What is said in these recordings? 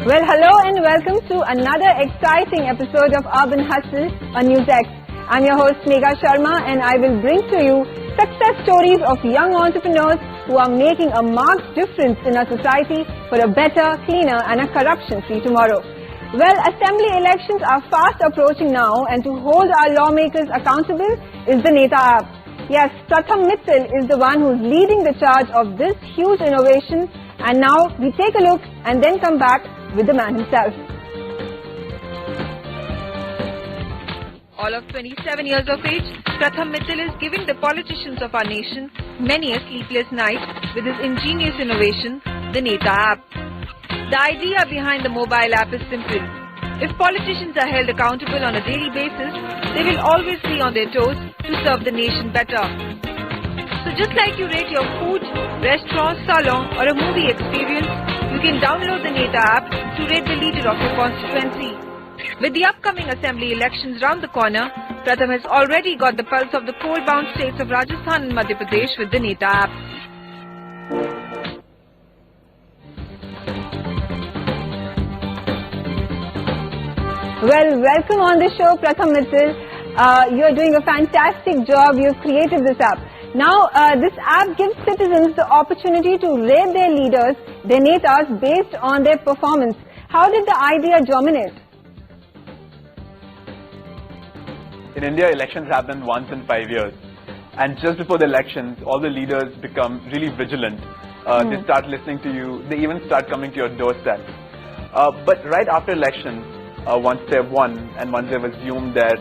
Well, hello and welcome to another exciting episode of Urban Hustle on NewsX. I'm your host Megha Sharma and I will bring to you success stories of young entrepreneurs who are making a marked difference in our society for a better, cleaner and a corruption-free tomorrow. Well, assembly elections are fast approaching now, and to hold our lawmakers accountable is the Neta App. Yes, Pratham Mittal is the one who's leading the charge of this huge innovation, and now we take a look and then come back with the man himself. All of 27 years of age, Pratham Mittal is giving the politicians of our nation many a sleepless night with his ingenious innovation, the Neta App. The idea behind the mobile app is simple. If politicians are held accountable on a daily basis, they will always be on their toes to serve the nation better. So just like you rate your food, restaurant, salon or a movie experience, you can download the Neta App to rate the leader of your constituency. With the upcoming assembly elections round the corner, Pratham has already got the pulse of the coal-bound states of Rajasthan and Madhya Pradesh with the Neta App. Well, welcome on the show, Pratham Mittal. You're doing a fantastic job. You've created this app. Now, this app gives citizens the opportunity to rate their leaders, their netas, based on their performance. How did the idea germinate? In India, elections happen once in 5 years. And just before the elections, all the leaders become really vigilant. They start listening to you. They even start coming to your doorstep. But right after elections, once they've won and once they've assumed their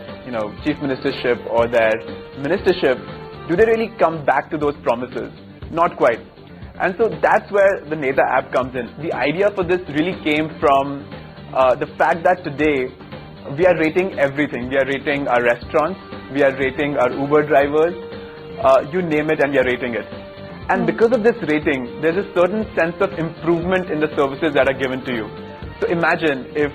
chief ministership or their ministership, do they really come back to those promises? Not quite. And so that's where the Neta App comes in. The idea for this really came from the fact that today we are rating everything. We are rating our restaurants, we are rating our Uber drivers, you name it, and we are rating it. And because of this rating, there's a certain sense of improvement in the services that are given to you. So imagine if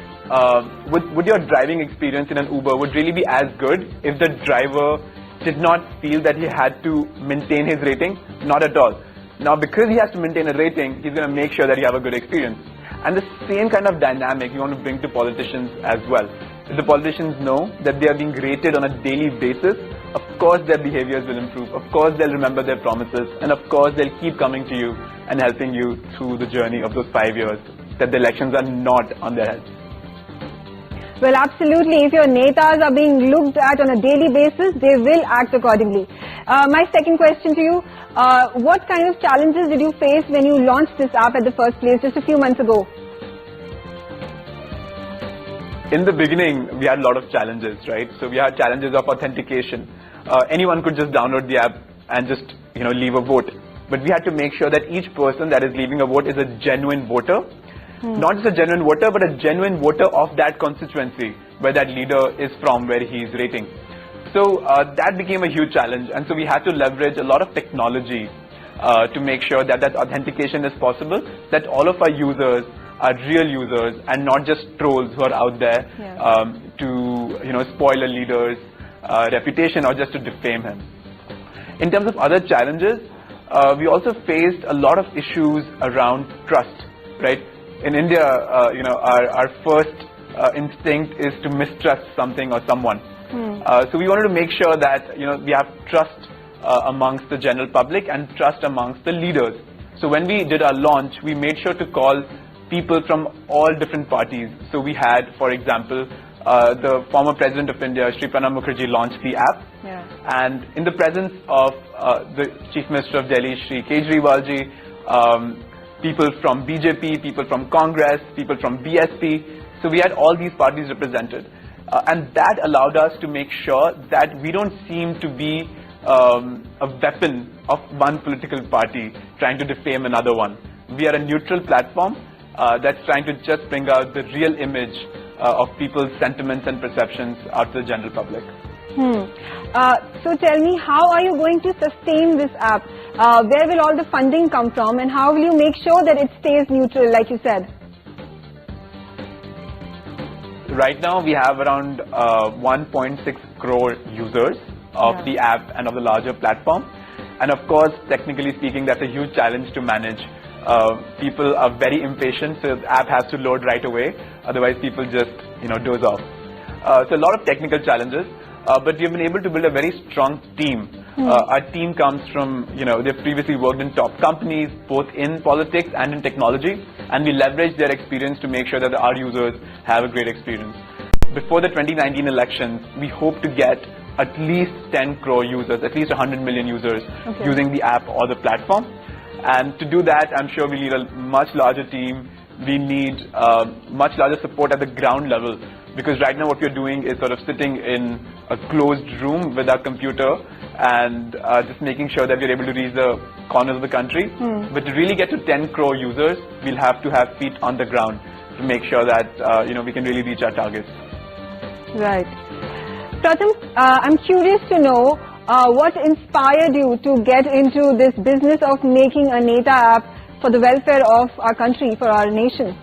would your driving experience in an Uber would really be as good if the driver did not feel that he had to maintain his rating? Not at all. Now, because he has to maintain a rating, he's going to make sure that you have a good experience. And the same kind of dynamic you want to bring to politicians as well. If the politicians know that they are being rated on a daily basis, of course their behaviors will improve. Of course they'll remember their promises. And of course they'll keep coming to you and helping you through the journey of those 5 years that the elections are not on their heads. Well, absolutely. If your netas are being looked at on a daily basis, they will act accordingly. My second question to you, what kind of challenges did you face when you launched this app at the first place just a few months ago? In the beginning, we had a lot of challenges, right? So we had challenges of authentication. Anyone could just download the app and just leave a vote. But we had to make sure that each person that is leaving a vote is a genuine voter. Not just a genuine voter, but a genuine voter of that constituency where that leader is from, where he is rating. So that became a huge challenge, and so we had to leverage a lot of technology to make sure that that authentication is possible, that all of our users are real users and not just trolls who are out there to spoil a leader's reputation or just to defame him. In terms of other challenges, we also faced a lot of issues around trust, right? In India, our first instinct is to mistrust something or someone. So we wanted to make sure that we have trust amongst the general public and trust amongst the leaders. So when we did our launch, we made sure to call people from all different parties. So we had, for example, the former President of India, Shri Pranab Mukherjee, launched the app. And in the presence of the Chief Minister of Delhi, Shri Kejriwalji, people from BJP, people from Congress, people from BSP. So we had all these parties represented. And that allowed us to make sure that we don't seem to be a weapon of one political party trying to defame another one. We are a neutral platform that's trying to just bring out the real image of people's sentiments and perceptions out to the general public. So tell me, how are you going to sustain this app? Where will all the funding come from, and how will you make sure that it stays neutral, like you said? Right now we have around 1.6 crore users of the app and of the larger platform. And of course, technically speaking, that's a huge challenge to manage. People are very impatient, so the app has to load right away. Otherwise, people just doze off. So a lot of technical challenges, but we've been able to build a very strong team. Our team comes from, they've previously worked in top companies, both in politics and in technology, and we leverage their experience to make sure that our users have a great experience. Before the 2019 elections, we hope to get at least 10 crore users, at least 100 million users using the app or the platform. And to do that, I'm sure we need a much larger team. We need much larger support at the ground level, because right now what we're doing is sort of sitting in a closed room with our computer and just making sure that we're able to reach the corners of the country. But to really get to 10 crore users, we'll have to have feet on the ground to make sure that we can really reach our targets. Right. Pratham, I'm curious to know what inspired you to get into this business of making a Neta app for the welfare of our country, for our nation.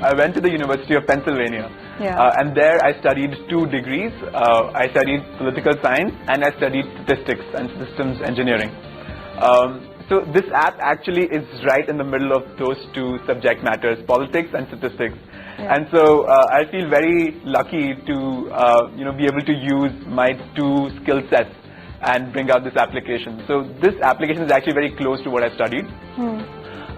I went to the University of Pennsylvania, and there I studied 2 degrees. I studied political science and I studied statistics and systems engineering. So this app actually is right in the middle of those 2 subject matters, politics and statistics. And so I feel very lucky to be able to use my 2 skill sets and bring out this application. So this application is actually very close to what I studied.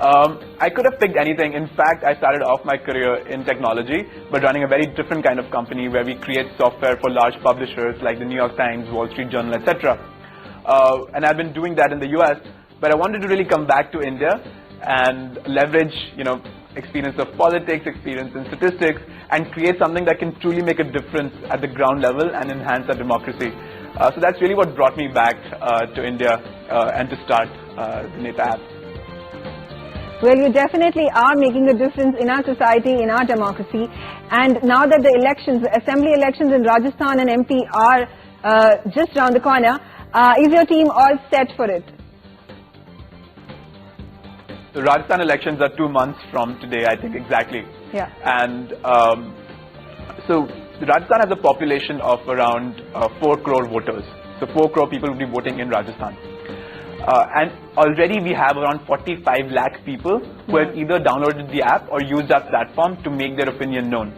I could have picked anything. In fact, I started off my career in technology, but running a very different kind of company where we create software for large publishers like the New York Times, Wall Street Journal, etc. And I've been doing that in the US, but I wanted to really come back to India and leverage, experience of politics, experience in statistics, and create something that can truly make a difference at the ground level and enhance our democracy. So that's really what brought me back to India and to start the Neta App. Well, you definitely are making a difference in our society, in our democracy. And now that the elections, the assembly elections in Rajasthan and MP are just around the corner, is your team all set for it? The Rajasthan elections are 2 months from today, I think, exactly. And so Rajasthan has a population of around 4 crore voters. So 4 crore people will be voting in Rajasthan. And already we have around 45 lakh people who have either downloaded the app or used our platform to make their opinion known.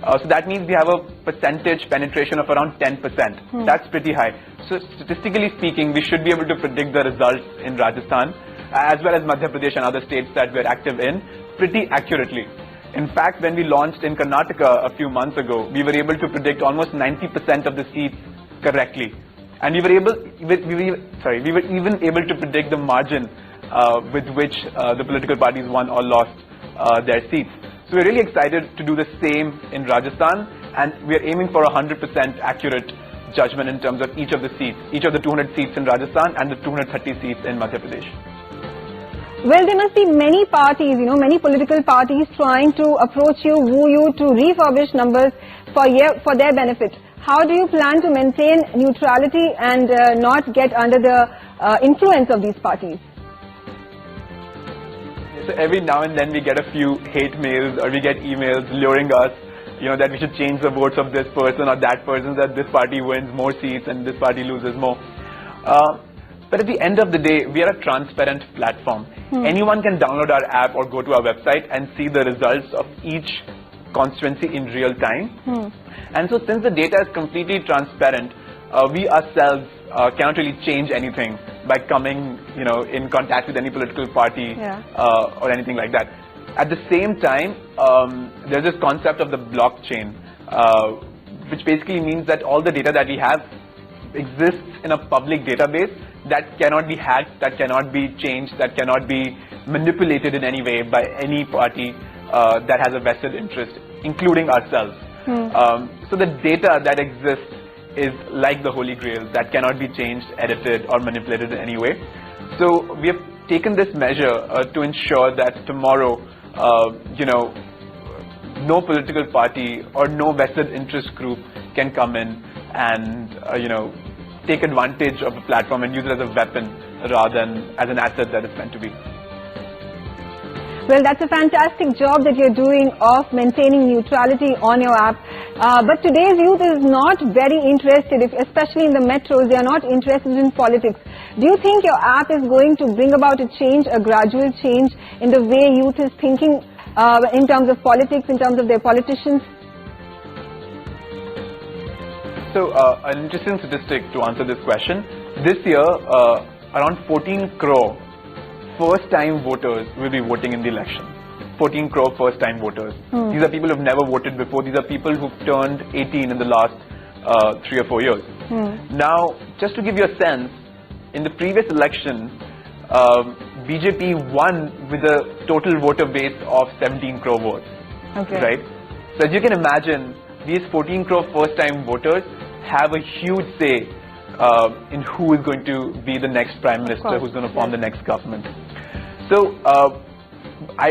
So that means we have a percentage penetration of around 10%. That's pretty high. So statistically speaking, we should be able to predict the results in Rajasthan, as well as Madhya Pradesh and other states that we're active in, pretty accurately. In fact, when we launched in Karnataka a few months ago, we were able to predict almost 90% of the seats correctly. And we were even able to predict the margin with which the political parties won or lost their seats. So we're really excited to do the same in Rajasthan, and we're aiming for 100% accurate judgment in terms of each of the seats, each of the 200 seats in Rajasthan and the 230 seats in Madhya Pradesh. Well, there must be many parties, many political parties trying to approach you, woo you to refurbish numbers for their benefit. How do you plan to maintain neutrality and not get under the influence of these parties? So every now and then we get a few hate mails or we get emails luring us, that we should change the votes of this person or that person, that this party wins more seats and this party loses more. But at the end of the day, we are a transparent platform. Anyone can download our app or go to our website and see the results of each constituency in real time. And so since the data is completely transparent, we ourselves cannot really change anything by coming in contact with any political party or anything like that. At the same time, there's this concept of the blockchain, which basically means that all the data that we have exists in a public database that cannot be hacked, that cannot be changed, that cannot be manipulated in any way by any party that has a vested interest, including ourselves. So the data that exists is like the Holy Grail that cannot be changed, edited or manipulated in any way. So we have taken this measure to ensure that tomorrow, no political party or no vested interest group can come in and, take advantage of a platform and use it as a weapon rather than as an asset that it's meant to be. Well, that's a fantastic job that you're doing of maintaining neutrality on your app. But today's youth is not very interested, especially in the metros, they are not interested in politics. Do you think your app is going to bring about a change, a gradual change in the way youth is thinking in terms of politics, in terms of their politicians? So, an interesting statistic to answer this question. This year, around 14 crore first-time voters will be voting in the election. 14 crore first-time voters. These are people who have never voted before. These are people who've turned 18 in the last 3 or 4 years. Now, just to give you a sense, in the previous election, BJP won with a total voter base of 17 crore votes. Okay. Right? So as you can imagine, these 14 crore first-time voters have a huge say in who is going to be the next Prime Minister, who's going to form the next government. So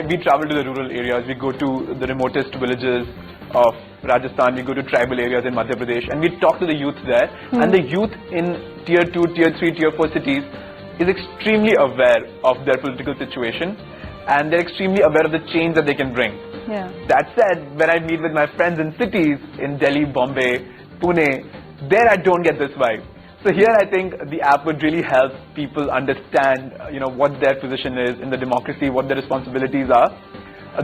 we travel to the rural areas, we go to the remotest villages of Rajasthan, we go to tribal areas in Madhya Pradesh, and we talk to the youth there. And the youth in tier 2, tier 3, tier 4 cities is extremely aware of their political situation, and they're extremely aware of the change that they can bring. Yeah. That said, when I meet with my friends in cities, in Delhi, Bombay, Pune, there I don't get this vibe. So here I think the app would really help people understand, what their position is in the democracy, what their responsibilities are.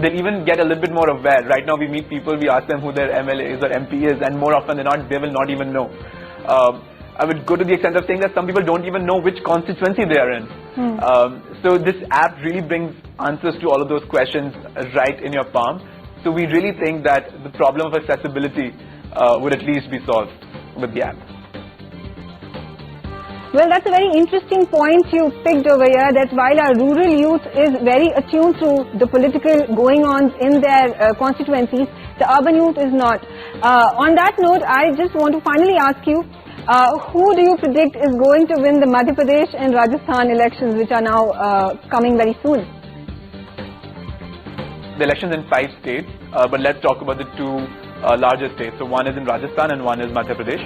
They'll even get a little bit more aware. Right now we meet people, we ask them who their MLA is or MP is, and more often than not, they will not even know. I would go to the extent of saying that some people don't even know which constituency they are in. So this app really brings answers to all of those questions right in your palm. So we really think that the problem of accessibility would at least be solved with the app. Well, that's a very interesting point you picked over here, that while our rural youth is very attuned to the political going-ons in their constituencies, the urban youth is not. On that note, I just want to finally ask you, who do you predict is going to win the Madhya Pradesh and Rajasthan elections, which are now coming very soon? The elections in 5 states, but let's talk about the 2 larger states. So one is in Rajasthan and one is Madhya Pradesh.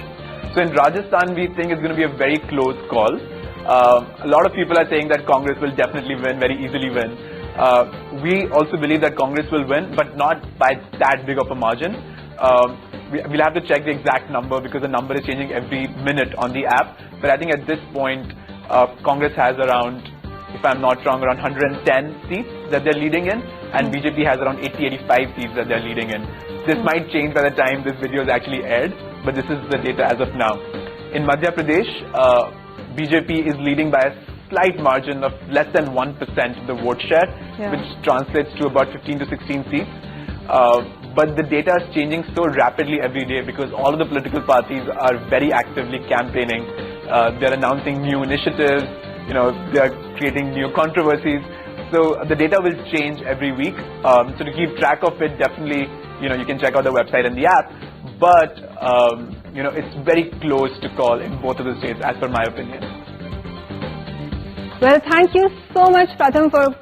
So in Rajasthan, we think it's going to be a very close call. A lot of people are saying that Congress will definitely win, very easily win. We also believe that Congress will win, but not by that big of a margin. We'll have to check the exact number because the number is changing every minute on the app. But I think at this point, Congress has around, if I'm not wrong, around 110 seats that they're leading in, and BJP has around 80-85 seats that they're leading in. This might change by the time this video is actually aired, but this is the data as of now. In Madhya Pradesh, BJP is leading by a slight margin of less than 1% of the vote share, which translates to about 15 to 16 seats. But the data is changing so rapidly every day because all of the political parties are very actively campaigning. They're announcing new initiatives, they're creating new controversies. So the data will change every week. So to keep track of it, definitely, you can check out the website and the app. But, it's very close to call in both of the states, as per my opinion. Well, thank you so much, Pratham, for